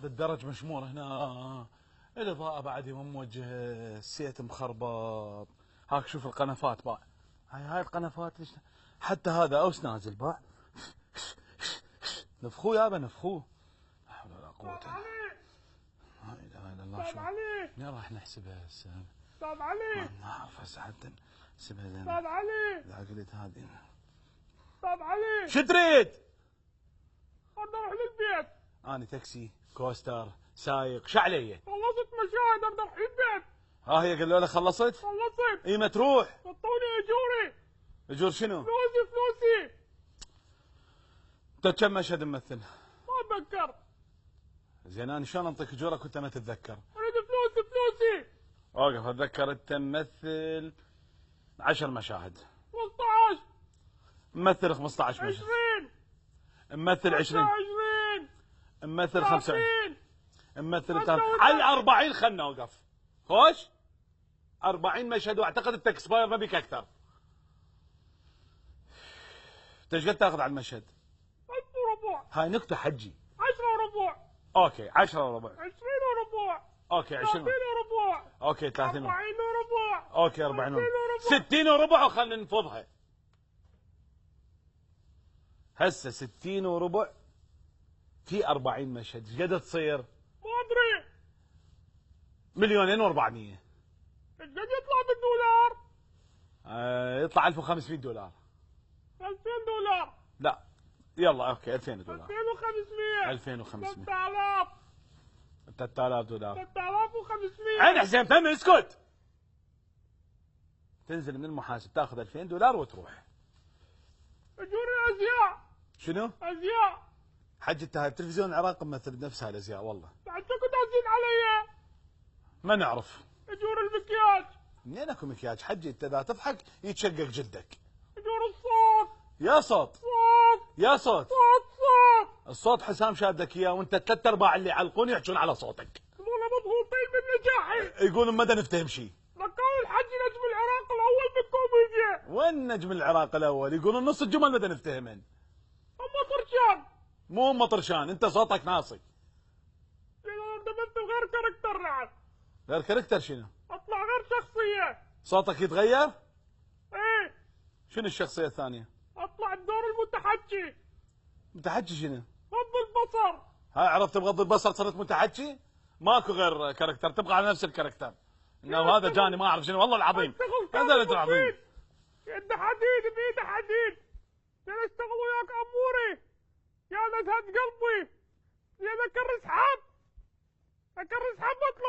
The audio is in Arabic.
هذا الدرج مشمور هنا، الاضاءة بعد يوم موجه، السيت مخربط. هاك شوف القنفات باع، هاي القنفات ليش حتى هذا اوس نازل باع. نفخوه يابا نفخوه. لا حول ولا قوة الا بالله. لا اله الا الله. شو منين راح نحسبها هسه؟ استاذ علي ما اعرف هسه حتى نحسبها زين. استاذ علي اذا قلت هذه استاذ علي شو تريد؟ اريد اروح للبيت. انا تاكسي كوستر سايق شو علي؟ خلصت مشاهد اريد اروح للبيت. ها هي قالوا لك خلصت؟ خلصت. اي ما تروح. اعطوني اجوري. اجور شنو؟ فلوسي. انت كم مشهد ممثل؟ ما اتذكر. زين انا شلون انطيك اجورك وانت ما تتذكر؟ اريد فلوسي. اوقف اتذكر انت ممثل 10 مشاهد. 15 ممثل 15 مشهد. 20 ممثل 20 25 ممثل 25 30 ممثل على 40 خلنا اوقف. خوش 40 مشهد واعتقد التكسباير ما بيك اكثر. انت ايش قد تاخذ على المشهد؟ 1000 وربع. هاي نكته حجي. 10 وربع. اوكي 10 وربع. 20 وربع. اوكي 20 30 وربع. اوكي 30 وربع. 40 وربع. اوكي 40 وربع. 60 60 وربع وخلنا نفضها. هسه 60 وربع في 40 مشهد ايش قد تصير؟ ما ادري. 2,400,000. ايش قد يطلع بالدولار؟ يطلع 1500 دولار. 2000 دولار. لا يلا اوكي 2000 دولار. 2500. 2500. 3000. 3000 دولار. 3500. عين حسين فهم اسكت. تنزل من المحاسب تاخذ 2000 دولار وتروح. اجوري ازياء. شنو؟ ازياء. حج انت هاي التلفزيون العراقي ممثل بنفس هاي الازياء والله. بعد كنت عازين علي. ما نعرف. اجور المكياج. منين اكو مكياج؟ حجي انت اذا تضحك يتشقق جلدك. اجور الصوت. يا صوت. يا صوت. صوت. الصوت حسام شادك اياه وانت 3/4 اللي يعلقون يحجون على صوتك. يقولون مضغوطين من نجاحي. يقولون ما نفتهم شيء. مكان الحج نجم العراق الاول بالكوميديا. وين نجم العراق الاول؟ يقولون نص الجمل ما نفتهمن. هم طرشان. مو هم طرشان، انت صوتك ناصي. اذا انت مثل غير كاركتر بعد. غير كاركتر شنو؟ اطلع غير شخصيه. صوتك يتغير؟ ايه. شنو الشخصيه الثانيه؟ اطلع الدور المتحكي. متحكي شنو؟ غض البصر. هاي عرفت بغض البصر صرت متحكي؟ ماكو غير كاركتر، تبقى على نفس الكاركتر. انه هذا جاني ما اعرف شنو والله العظيم. هذا العظيم. يده حديد بيده حديد. يا اشتغل وياك اموري. يا نزهة قلبي. يا ذكر اسحاب. ذكر اسحاب واطلع